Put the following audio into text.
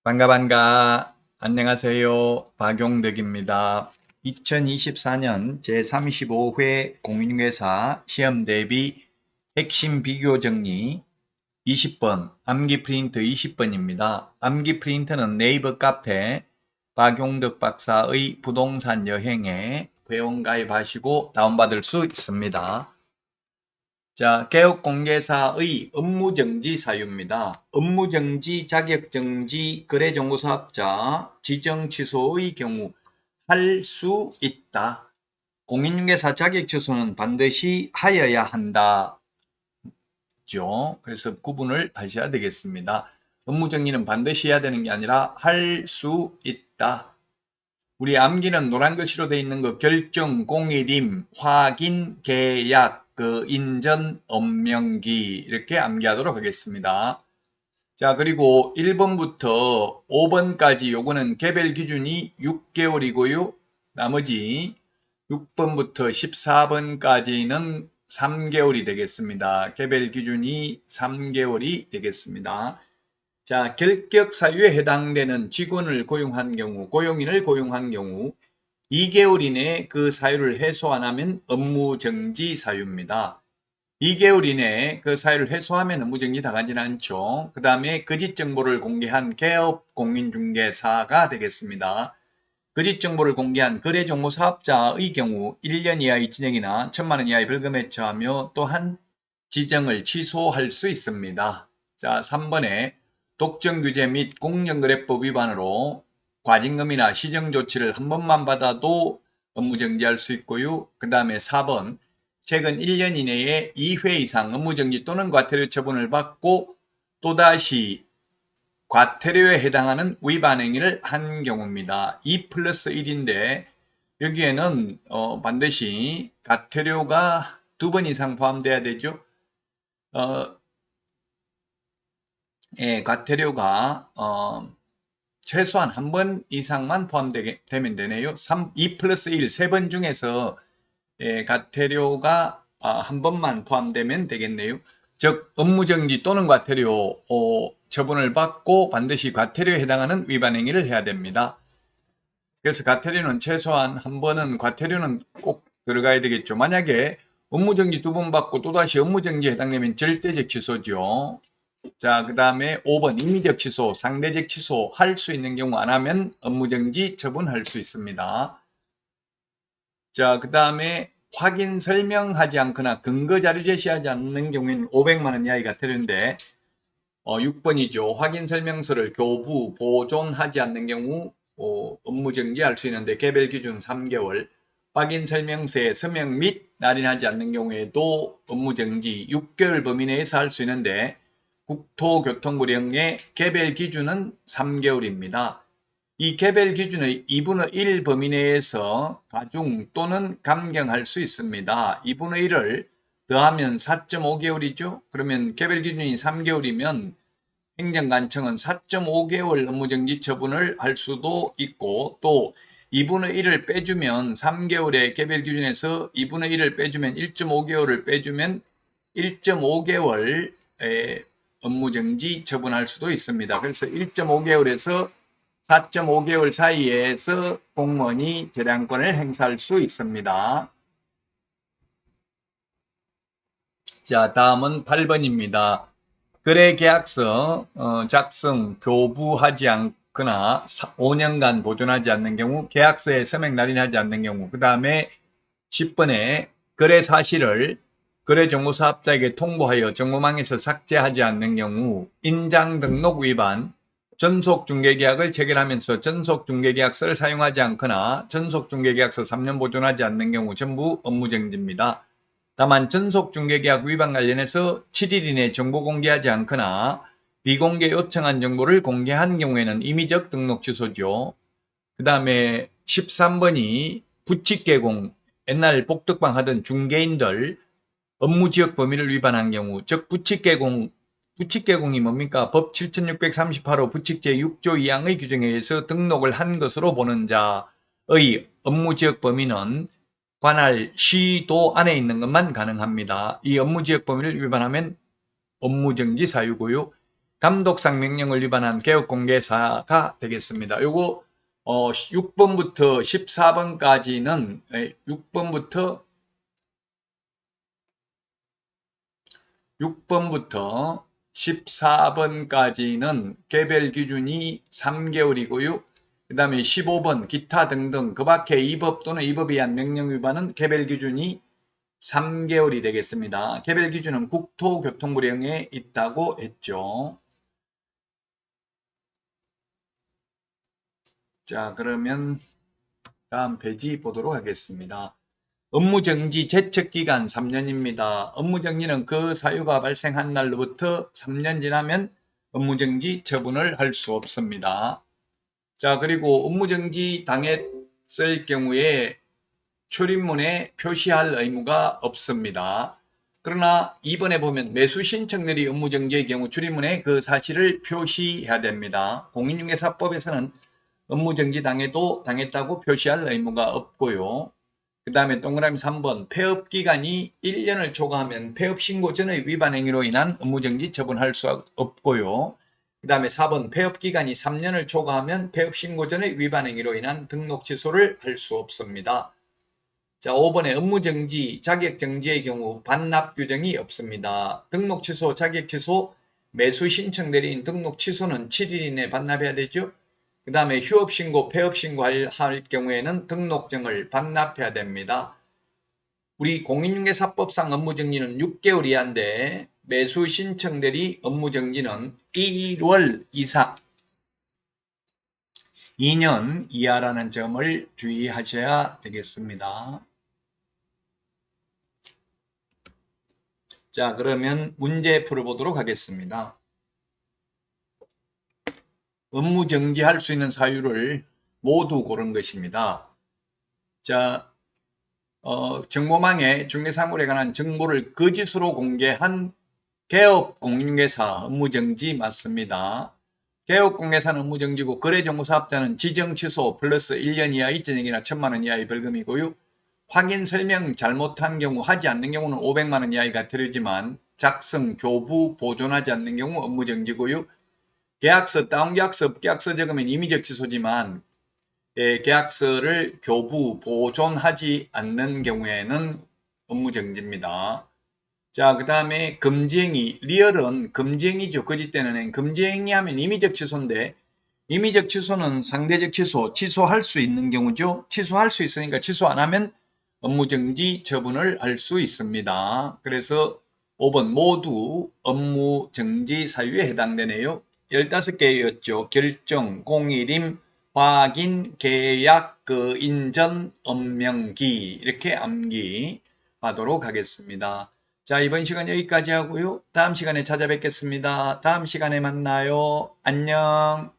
반가. 안녕하세요. 박용덕입니다. 2024년 제35회 공인중개사 시험 대비 핵심 비교 정리 20번, 암기 프린트 20번입니다. 암기 프린트는 네이버 카페 박용덕 박사의 부동산 여행에 회원 가입하시고 다운받을 수 있습니다. 자, 개업공개사의 업무정지 사유입니다. 업무정지, 자격정지, 거래정보사업자, 지정취소의 경우 할 수 있다. 공인중개사 자격취소는 반드시 하여야 한다죠. 그래서 구분을 하셔야 되겠습니다. 업무정지는 반드시 해야 되는 게 아니라 할 수 있다. 우리 암기는 노란 글씨로 되어 있는 거 결정, 공일임, 확인, 계약, 인전, 업명기 이렇게 암기하도록 하겠습니다. 자, 그리고 1번부터 5번까지 요거는 개별 기준이 6개월이고요. 나머지 6번부터 14번까지는 3개월이 되겠습니다. 개별 기준이 3개월이 되겠습니다. 자, 결격 사유에 해당되는 직원을 고용한 경우, 고용인을 고용한 경우 2개월 이내에 그 사유를 해소 안 하면 업무정지 사유입니다. 2개월 이내에 그 사유를 해소하면 업무정지 당하지는 않죠. 그 다음에 거짓 정보를 공개한 개업 공인중개사가 되겠습니다. 거짓 정보를 공개한 거래정보 사업자의 경우 1년 이하의 징역이나 1,000만 원 이하의 벌금에 처하며 또한 지정을 취소할 수 있습니다. 자, 3번에 독점규제 및 공정거래법 위반으로 과징금이나 시정조치를 한 번만 받아도 업무정지할 수 있고요. 그 다음에 4번 최근 1년 이내에 2회 이상 업무정지 또는 과태료 처분을 받고 또다시 과태료에 해당하는 위반 행위를 한 경우입니다. 2 플러스 1인데 여기에는 반드시 과태료가 2번 이상 포함돼야 되죠. 과태료가 최소한 한 번 이상만 포함되면 되네요. 2 플러스 1, 3번 중에서 과태료가 한 번만 포함되면 되겠네요. 즉 업무정지 또는 과태료 처분을 받고 반드시 과태료에 해당하는 위반 행위를 해야 됩니다. 그래서 과태료는 최소한 한 번은 과태료는 꼭 들어가야 되겠죠. 만약에 업무정지 2번 받고 또다시 업무정지에 해당되면 절대적 취소죠. 자, 그 다음에 5번 임의적 취소, 상대적 취소 할 수 있는 경우 안 하면 업무정지 처분할 수 있습니다. 자, 그 다음에 확인 설명하지 않거나 근거 자료 제시하지 않는 경우에는 500만 원 이하의 과태료인데 6번이죠. 확인 설명서를 교부, 보존하지 않는 경우 업무정지할 수 있는데 개별 기준 3개월, 확인 설명서에 서명 및 날인하지 않는 경우에도 업무정지 6개월 범위 내에서 할 수 있는데 국토교통부령의 개별 기준은 3개월입니다. 이 개별 기준의 2분의 1 범위 내에서 가중 또는 감경할 수 있습니다. 2분의 1을 더하면 4.5개월이죠. 그러면 개별 기준이 3개월이면 행정관청은 4.5개월 업무정지 처분을 할 수도 있고 또 2분의 1을 빼주면 3개월의 개별 기준에서 2분의 1을 빼주면 1.5개월을 빼주면 1.5개월 업무정지 처분할 수도 있습니다. 그래서 1.5개월에서 4.5개월 사이에서 공무원이 재량권을 행사할 수 있습니다. 자, 다음은 8번입니다. 거래계약서 작성, 교부하지 않거나 5년간 보존하지 않는 경우, 계약서에 서명 날인하지 않는 경우, 그 다음에 10번에 거래 사실을 거래정보사업자에게 통보하여 정보망에서 삭제하지 않는 경우, 인장 등록 위반, 전속중개계약을 체결하면서 전속중개계약서를 사용하지 않거나 전속중개계약서 3년 보존하지 않는 경우 전부 업무정지입니다. 다만 전속중개계약 위반 관련해서 7일 이내 정보 공개하지 않거나 비공개 요청한 정보를 공개한 경우에는 임의적 등록 취소죠. 그 다음에 13번이 부칙개공, 옛날 복덕방 하던 중개인들 업무지역 범위를 위반한 경우, 즉 부칙개공이 뭡니까? 법 7638호 부칙 제6조 2항의 규정에 의해서 등록을 한 것으로 보는 자의 업무지역 범위는 관할 시도 안에 있는 것만 가능합니다. 이 업무지역 범위를 위반하면 업무정지 사유고요. 감독상 명령을 위반한 개업공개사가 되겠습니다. 요거 6번부터 14번까지는 6번부터 14번까지는 개별 기준이 3개월이고요. 그 다음에 15번 기타 등등 그 밖에 이 법 또는 이 법에 의한 명령 위반은 개별 기준이 3개월이 되겠습니다. 개별 기준은 국토교통부령에 있다고 했죠. 자, 그러면 다음 페이지 보도록 하겠습니다. 업무정지 제척기간 3년입니다. 업무정지는 그 사유가 발생한 날로부터 3년 지나면 업무정지 처분을 할 수 없습니다. 자, 그리고 업무정지 당했을 경우에 출입문에 표시할 의무가 없습니다. 그러나 이번에 보면 매수 신청일이 업무정지의 경우 출입문에 그 사실을 표시해야 됩니다. 공인중개사법에서는 업무정지 당했다고 표시할 의무가 없고요. 그 다음에 동그라미 3번 폐업기간이 1년을 초과하면 폐업신고 전의 위반 행위로 인한 업무정지 처분할 수 없고요. 그 다음에 4번 폐업기간이 3년을 초과하면 폐업신고 전의 위반 행위로 인한 등록 취소를 할 수 없습니다. 자, 5번에 업무정지, 자격정지의 경우 반납 규정이 없습니다. 등록 취소, 자격 취소, 매수 신청 대리인 등록 취소는 7일 이내에 반납해야 되죠. 그 다음에 휴업신고, 폐업신고 할 경우에는 등록증을 반납해야 됩니다. 우리 공인중개사법상 업무정지는 6개월 이하인데 매수 신청 대리 업무정지는 1월 이상 2년 이하라는 점을 주의하셔야 되겠습니다. 자, 그러면 문제 풀어보도록 하겠습니다. 업무 정지할 수 있는 사유를 모두 고른 것입니다. 자, 정보망에 중개사물에 관한 정보를 거짓으로 공개한 개업공인중개사 업무정지 맞습니다. 개업공개사는 업무정지고 거래정보사업자는 지정취소 플러스 1년 이하 2,000원이나 1,000만원 이하의 벌금이고요. 확인 설명 잘못한 경우 하지 않는 경우는 500만원 이하의 과태료지만 작성, 교부, 보존하지 않는 경우 업무정지고요. 계약서, 다운계약서, 업계약서 적으면 임의적 취소지만 계약서를 교부, 보존하지 않는 경우에는 업무정지입니다. 자, 그 다음에 금지행위, 리얼은 금지행위죠. 거짓되는 행위. 금지행위 하면 임의적 취소인데 임의적 취소는 상대적 취소, 취소할 수 있는 경우죠. 취소할 수 있으니까 취소 안 하면 업무정지 처분을 할 수 있습니다. 그래서 5번 모두 업무정지 사유에 해당되네요. 15개였죠. 결정, 공일임, 확인, 계약, 인전, 업명기 이렇게 암기하도록 하겠습니다. 자, 이번 시간 여기까지 하고요. 다음 시간에 찾아뵙겠습니다. 다음 시간에 만나요. 안녕.